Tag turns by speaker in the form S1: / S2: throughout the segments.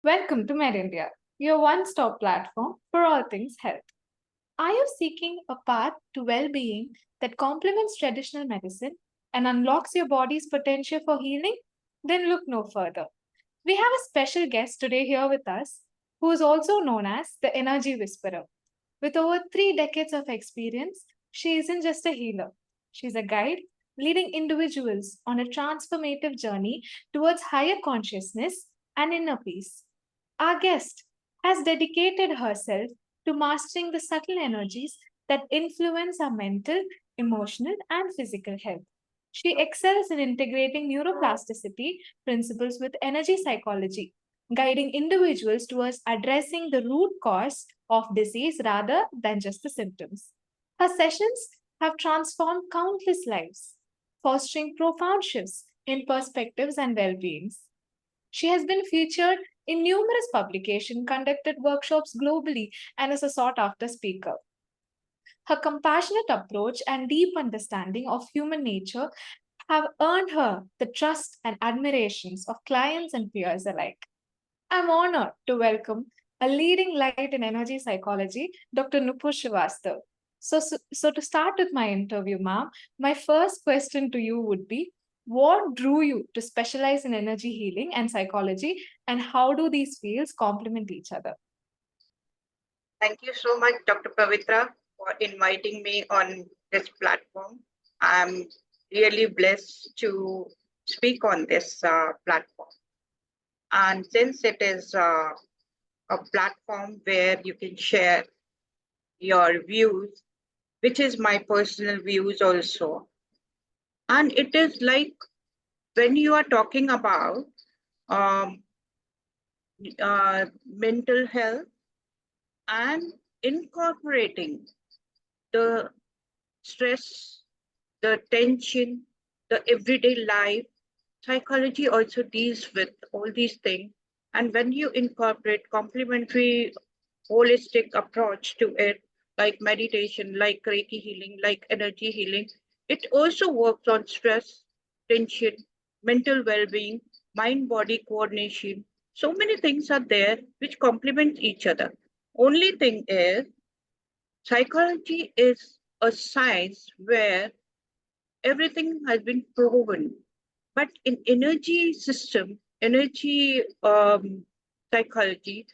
S1: Welcome to MedIndia, your one-stop platform for all things health. Are you seeking a path to well-being that complements traditional medicine and unlocks your body's potential for healing? Then look no further. We have a special guest today here with us who is also known as the Energy Whisperer. With over 3 decades of experience, she isn't just a healer. She's a guide leading individuals on a transformative journey towards higher consciousness and inner peace. Our guest has dedicated herself to mastering the subtle energies that influence our mental, emotional, and physical health. She excels in integrating neuroplasticity principles with energy psychology, guiding individuals towards addressing the root cause of disease rather than just the symptoms. Her sessions have transformed countless lives, fostering profound shifts in perspectives and well beings. She has been featured in numerous publications, conducted workshops globally, and is a sought after speaker. Her compassionate approach and deep understanding of human nature have earned her the trust and admirations of clients and peers alike. I'm honored to welcome a leading light in energy psychology, Dr. Nupur Srivastava. So to start with my interview, ma'am, my first question to you would be what drew you to specialize in energy healing and psychology, and how do these fields complement each other?
S2: Thank you so much, Dr. Pavithra, for inviting me on this platform. I'm really blessed to speak on this platform. And since it is a platform where you can share your views, which is my personal views also, and it is like when you are talking about um, mental health and incorporating the stress, the tension, the everyday life. Psychology also deals with all these things. And when you incorporate complementary, holistic approach to it, like meditation, like Reiki healing, like energy healing, it also works on stress, tension, mental well-being, mind-body coordination. So many things are there which complement each other. Only thing is, psychology is a science where everything has been proven. But in energy system, energy psychology,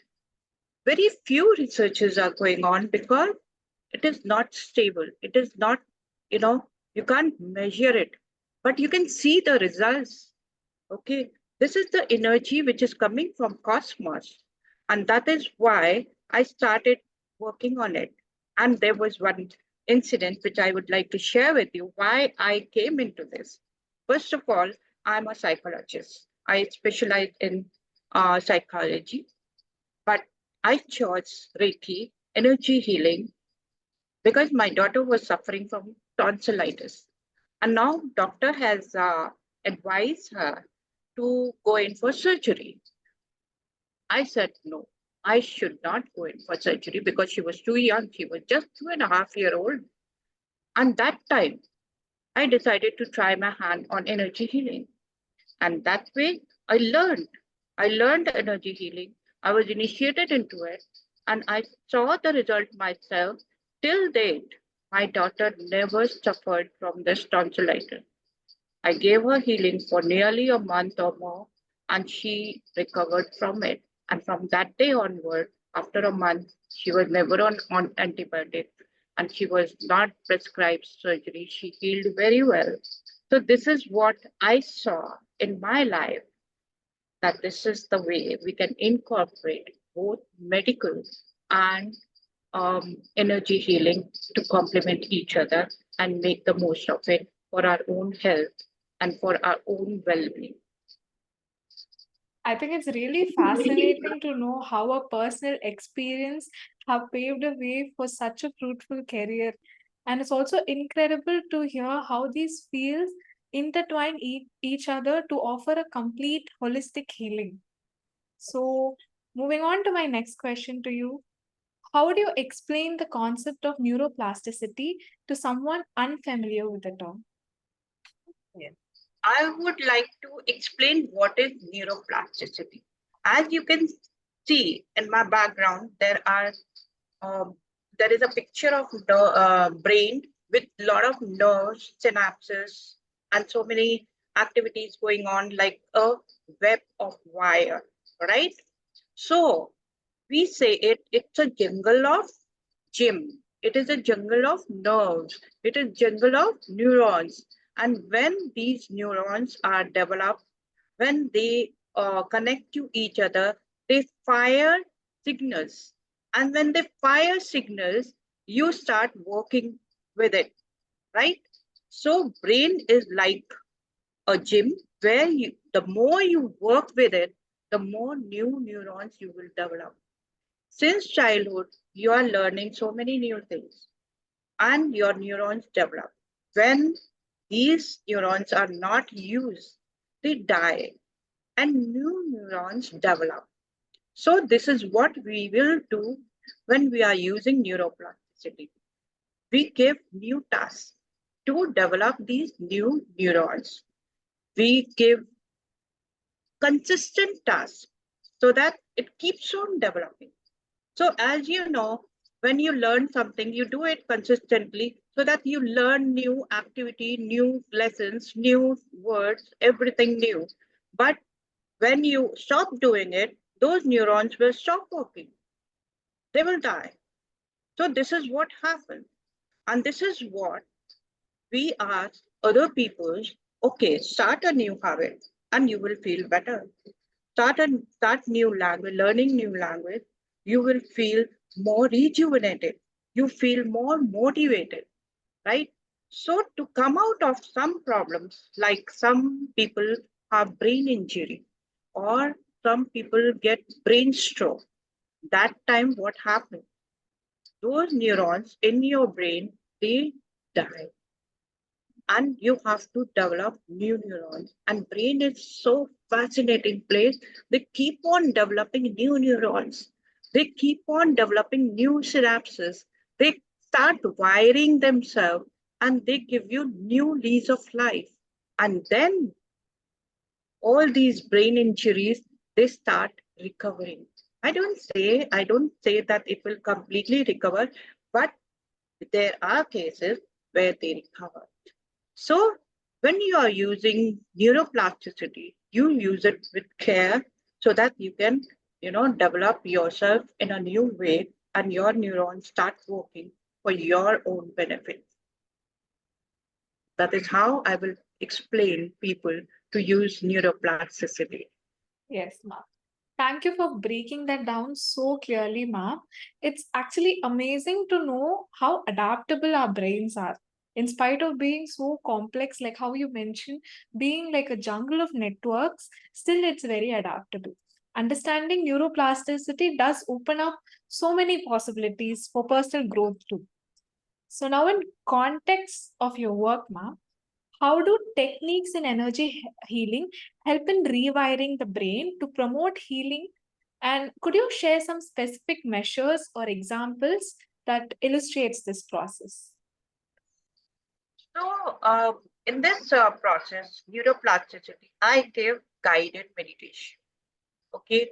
S2: very few researches are going on because it is not stable. It is not, you can't measure it, but you can see the results. Okay, this is the energy which is coming from cosmos, and that is why I started working on it. And there was one incident which I would like to share with you why I came into this. First of all, I'm a psychologist. I specialize in psychology, but I chose Reiki, energy healing, because my daughter was suffering from tonsillitis. And now doctor has advised her to go in for surgery. I said, no, I should not go in for surgery because she was too young. She was just 2.5 years old. And that time, I decided to try my hand on energy healing. And that way, I learned. I learned energy healing. I was initiated into it. And I saw the result myself. Till date, my daughter never suffered from this tonsillitis. I gave her healing for nearly a month or more, and she recovered from it. And from that day onward, after a month, she was never on antibiotics and she was not prescribed surgery. She healed very well. So, this is what I saw in my life, that this is the way we can incorporate both medical and energy healing to complement each other and make the most of it for our own health and for our own well-being.
S1: I think it's really fascinating to know how a personal experience have paved a way for such a fruitful career. And it's also incredible to hear how these fields intertwine each other to offer a complete holistic healing. So, moving on to my next question to you, how would you explain the concept of neuroplasticity to someone unfamiliar with the term?
S2: Yeah. I would like to explain what is neuroplasticity. As you can See, in my background, um, there is a picture of the brain with a lot of nerves, synapses, and so many activities going on like a web of wire, right? So we say it's a jungle of gym. It is a jungle of nerves. It is jungle of neurons. And when these neurons are developed, when they connect to each other, they fire signals. And when they fire signals, you start working with it, right? So brain is like a gym where the more you work with it, the more new neurons you will develop. Since childhood, you are learning so many new things and your neurons develop. When these neurons are not used, they die and new neurons develop. So, this is what we will do when we are using neuroplasticity. We give new tasks to develop these new neurons. We give consistent tasks so that it keeps on developing. So, as you know, when you learn something, you do it consistently so that you learn new activity, new lessons, new words, everything new. But when you stop doing it, those neurons will stop working. They will die. So, this is what happens. And this is what we ask other people, okay, start a new habit and you will feel better. Start new language, learning new language, you will feel more rejuvenated. You feel more motivated, right? So to come out of some problems, like some people have brain injury or some people get brain stroke, that time what happens? Those neurons in your brain, they die and you have to develop new neurons. And brain is so fascinating place. They keep on developing new neurons. They keep on developing new synapses. They start wiring themselves and they give you new lease of life. And then all these brain injuries, they start recovering. I don't say that it will completely recover, but there are cases where they recover. So when you are using neuroplasticity, you use it with care so that you can, develop yourself in a new way and your neurons start working for your own benefit. That is how I will explain people to use neuroplasticity.
S1: Yes, ma'am. Thank you for breaking that down so clearly, ma'am. It's actually amazing to know how adaptable our brains are. In spite of being so complex, like how you mentioned, being like a jungle of networks, still it's very adaptable. Understanding neuroplasticity does open up so many possibilities for personal growth too. So now in context of your work, ma'am, how do techniques in energy healing help in rewiring the brain to promote healing? And could you share some specific measures or examples that illustrates this process?
S2: So, in this process, neuroplasticity, I give guided meditation. Okay,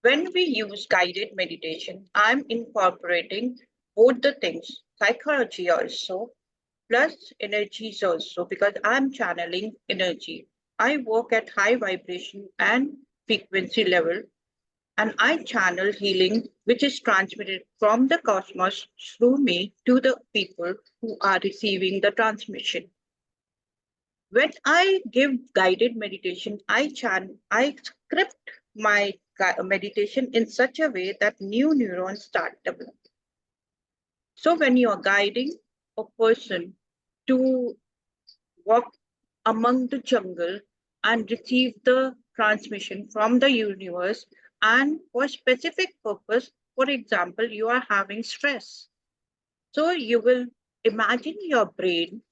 S2: when we use guided meditation, I'm incorporating both the things, psychology also, plus energies also, because I'm channeling energy. I work at high vibration and frequency level, and I channel healing, which is transmitted from the cosmos through me to the people who are receiving the transmission. When I give guided meditation, I script my meditation in such a way that new neurons start developing. So when you are guiding a person to walk among the jungle and receive the transmission from the universe and for specific purpose, for example, you are having stress. So you will imagine your brain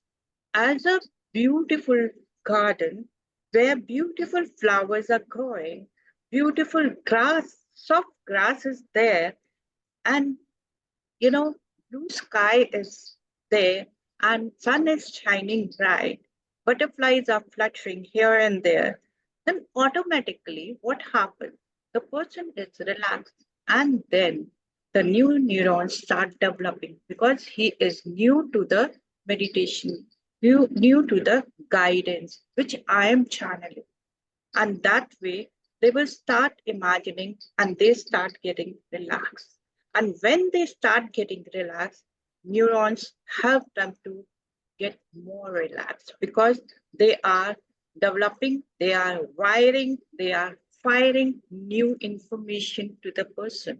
S2: as a beautiful garden where beautiful flowers are growing, beautiful grass, soft grass is there, and you know, blue sky is there, and sun is shining bright, butterflies are fluttering here and there. Then automatically, what happens? the person is relaxed, and then the new neurons start developing because he is new to the meditation, new to the guidance which I am channeling. And that way, they will start imagining and they start getting relaxed. And when they start getting relaxed, neurons help them to get more relaxed because they are developing, they are wiring, they are firing new information to the person,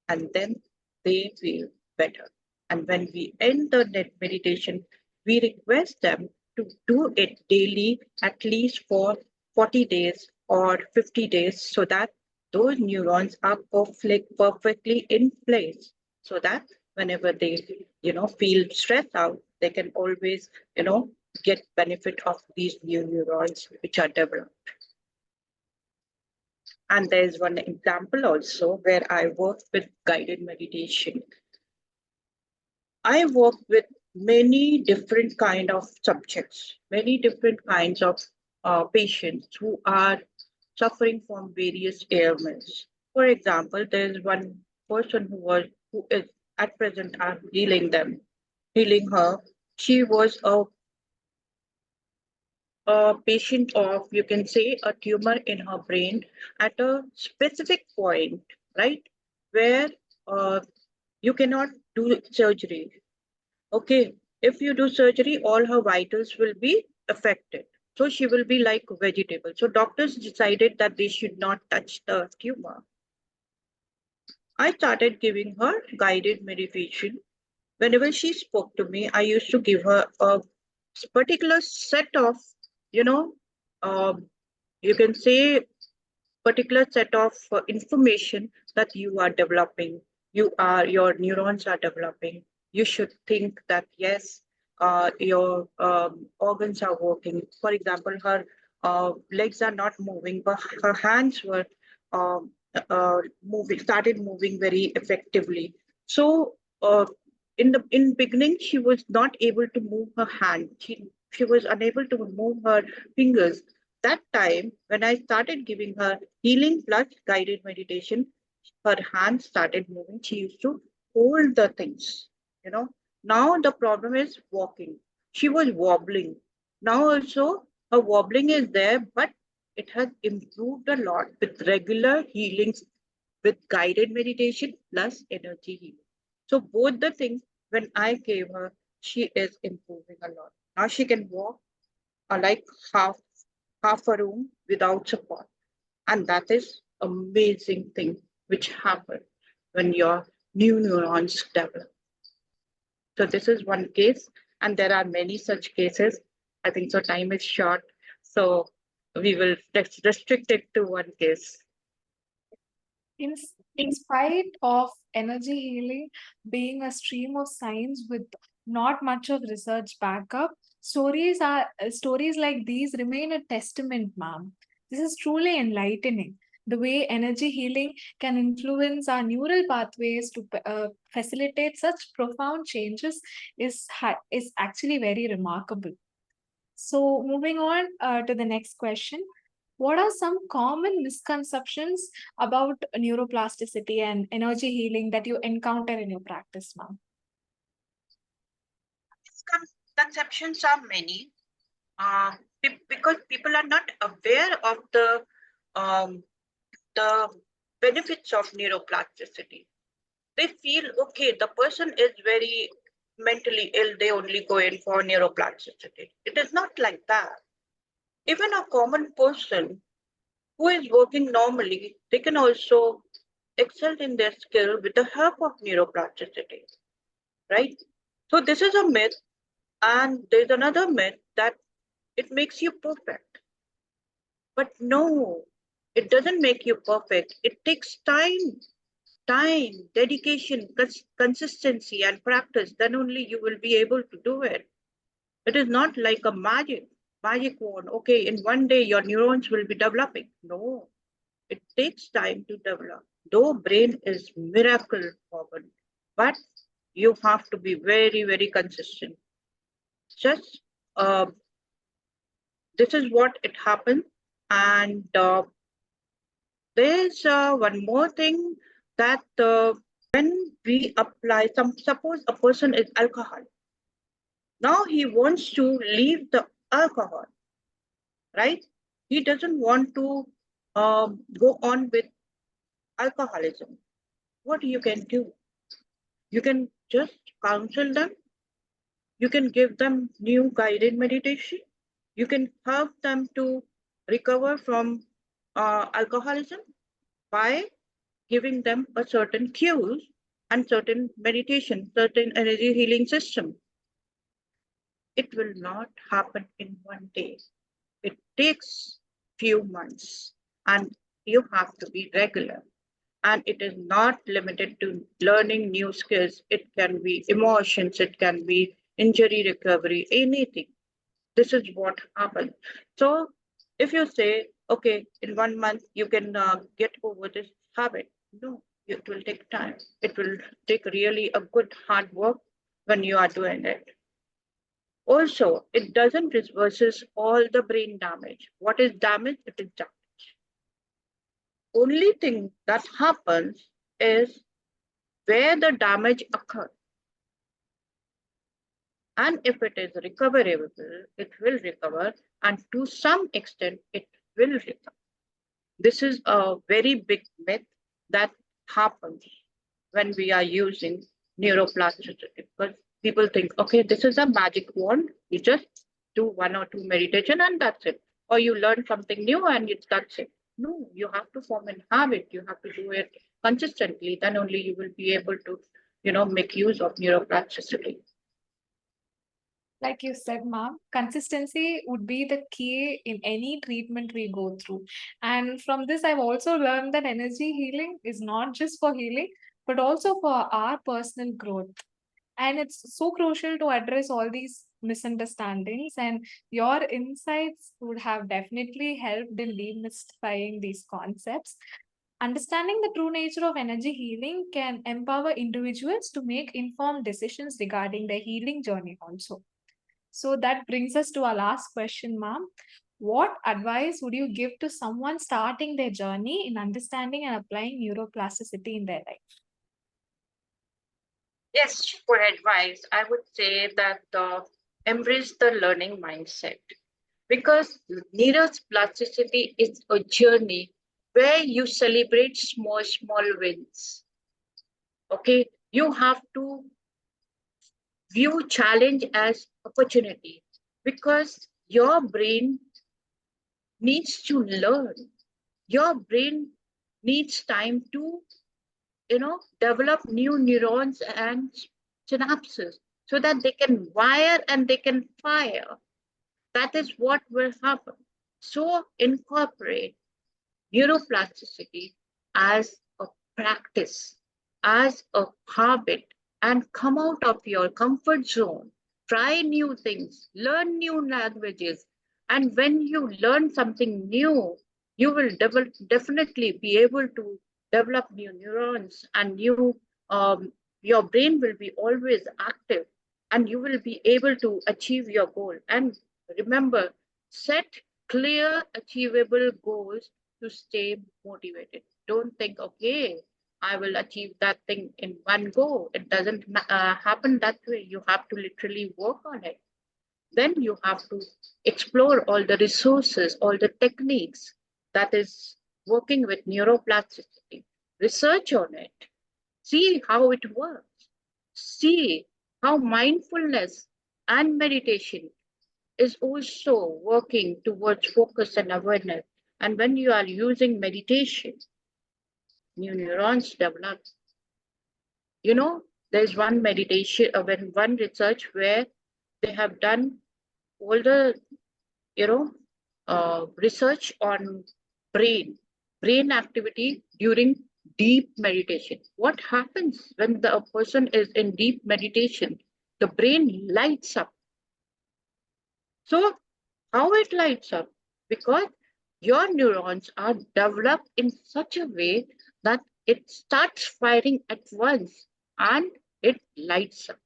S2: and then they feel better. And when we end the net meditation, we request them to do it daily, at least for 40 days or 50 days, so that those neurons are perfectly in place, so that whenever they feel stressed out, they can always get benefit of these new neurons which are developed. And there's one example also where I worked with guided meditation. I work with many different kind of subjects, many different kinds of patients who are suffering from various ailments. For example, there is one person who is at present I'm healing her. She was a patient of, you can say, a tumor in her brain at a specific point, right, where uh, you cannot do surgery. Okay, if you do surgery, all her vitals will be affected. So she will be like a vegetable. So doctors decided that they should not touch the tumor. I started giving her guided meditation. Whenever she spoke to me, I used to give her a particular set of, you know, um, you can say particular set of information that you are developing, your neurons are developing. You should think that yes, your organs are working. For example, her legs are not moving, but her hands were um, moving, started moving very effectively. So in beginning she was not able to move her hand. She was unable to move her fingers. That time, when I started giving her healing plus guided meditation, her hands started moving. She used to hold the things, you know. Now the problem is walking. She was wobbling. Now also her wobbling is there, but it has improved a lot with regular healings, with guided meditation plus energy healing. So both the things, when I gave her, she is improving a lot. Now she can walk like half a room without support. And that is amazing thing which happen when your new neurons develop. So this is one case, and there are many such cases. I think so time is short, so we will restrict it to one case.
S1: In, in spite of energy healing being a stream of science with not much of research backup, stories like these remain a testament, ma'am. This is truly enlightening. The way energy healing can influence our neural pathways to facilitate such profound changes is actually very remarkable. So, moving on to the next question. What are some common misconceptions about neuroplasticity and energy healing that you encounter in your practice, ma'am?
S2: Misconceptions are many, uh, because people are not aware of um, the benefits of neuroplasticity. They feel okay, the person is very mentally ill, they only go in for neuroplasticity. It is not like that. Even a common person who is working normally, they can also excel in their skill with the help of neuroplasticity, right? So this is a myth, and there's another myth that it makes you perfect. But no, it doesn't make you perfect. It takes time, dedication, consistency, and practice. Then only you will be able to do it. It is not like a magic wand. Okay, in one day your neurons will be developing. No, it takes time to develop. Though brain is miracle woven, but you have to be very consistent. Just this is what it happens, and There's one more thing that when we apply suppose a person is alcoholic. Now he wants to leave the alcohol, right? He doesn't want to go on with alcoholism. What you can do? You can just counsel them. You can give them new guided meditation. You can help them to recover from alcoholism by giving them a certain cues and certain meditation, certain energy healing system. It will not happen in one day. It takes few months and you have to be regular. And it is not limited to learning new skills. It can be emotions, it can be injury recovery, anything. This is what happens. So if you say, okay, in 1 month you can get over this habit, no, it will take time. It will take really a good hard work when you are doing it. Also, it doesn't reverses all the brain damage. What is damage? It is damage. Only thing that happens is where the damage occurs. And if it is recoverable, it will recover, and to some extent, it will recover. This is a very big myth that happens when we are using neuroplasticity because people think, okay, this is a magic wand. You just do one or two meditation and that's it. Or you learn something new and that's it. No, you have to form an habit. You have to do it consistently. Then only you will be able to, make use of neuroplasticity.
S1: Like you said, ma'am, consistency would be the key in any treatment we go through. And from this, I've also learned that energy healing is not just for healing, but also for our personal growth. And it's so crucial to address all these misunderstandings. And your insights would have definitely helped in demystifying these concepts. Understanding the true nature of energy healing can empower individuals to make informed decisions regarding their healing journey also. So that brings us to our last question, ma'am. What advice would you give to someone starting their journey in understanding and applying neuroplasticity in their life?
S2: Yes, for advice, I would say that embrace the learning mindset because neuroplasticity is a journey where you celebrate small wins. Okay, you have to view challenge as opportunity because your brain needs to learn. Your brain needs time to develop new neurons and synapses so that they can wire and they can fire. That is what will happen. So incorporate neuroplasticity as a practice, as a habit, and come out of your comfort zone. Try new things, learn new languages, and when you learn something new, you will definitely be able to develop new neurons and new. Your brain will be always active, and you will be able to achieve your goal. And remember, set clear, achievable goals to stay motivated. Don't think, okay, I will achieve that thing in one go. It doesn't happen that way. You have to literally work on it. Then you have to explore all the resources, all the techniques that is working with neuroplasticity. Research on it. See how it works. See how mindfulness and meditation is also working towards focus and awareness. And when you are using meditation, new neurons develop. You know, there's one meditation, when one research where they have done all the, you know, research on brain activity during deep meditation. What happens when the person is in deep meditation? The brain lights up. So how it lights up? Because your neurons are developed in such a way that it starts firing at once and it lights up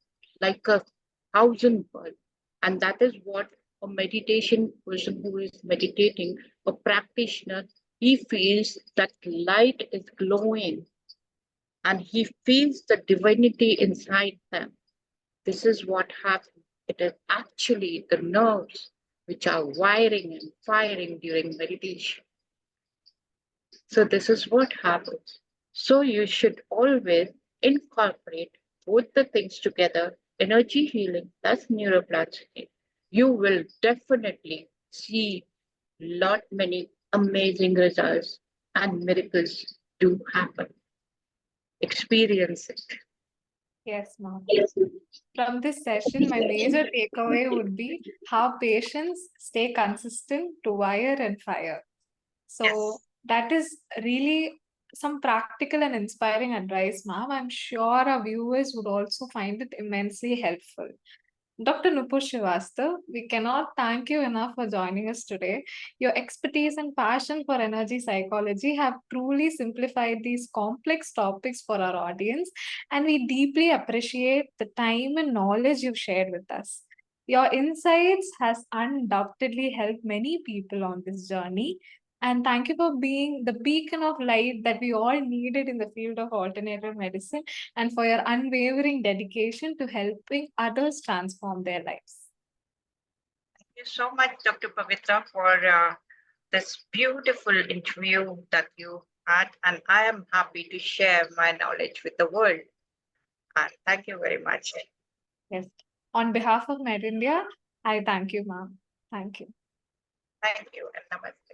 S2: like a thousand bulbs. And that is what a meditation person who is meditating, a practitioner, He feels that light is glowing and he feels the divinity inside them. This is what happens. It is actually the nerves which are wiring and firing during meditation. So, this is what happens. So, you should always incorporate both the things together, energy healing plus neuroplasticity. You will definitely see lot many amazing results and miracles do happen. Experience it.
S1: Yes, ma'am. From this session, my major takeaway would be how patients stay consistent to wire and fire. So
S2: Yes.
S1: that is really some practical and inspiring advice, ma'am. I'm sure our viewers would also find it immensely helpful. Dr. Nupur Srivastava, we cannot thank you enough for joining us today. Your expertise and passion for energy psychology have truly simplified these complex topics for our audience, and we deeply appreciate the time and knowledge you've shared with us. Your insights has undoubtedly helped many people on this journey, and thank you for being the beacon of light that we all needed in the field of alternative medicine and for your unwavering dedication to helping others transform their lives.
S2: Thank you so much, Dr. Pavithra, for this beautiful interview that you had. And I am happy to share my knowledge with the world. And thank you very much.
S1: Yes. On behalf of MedIndia, I thank you, ma'am. Thank you.
S2: Thank you. And namaste.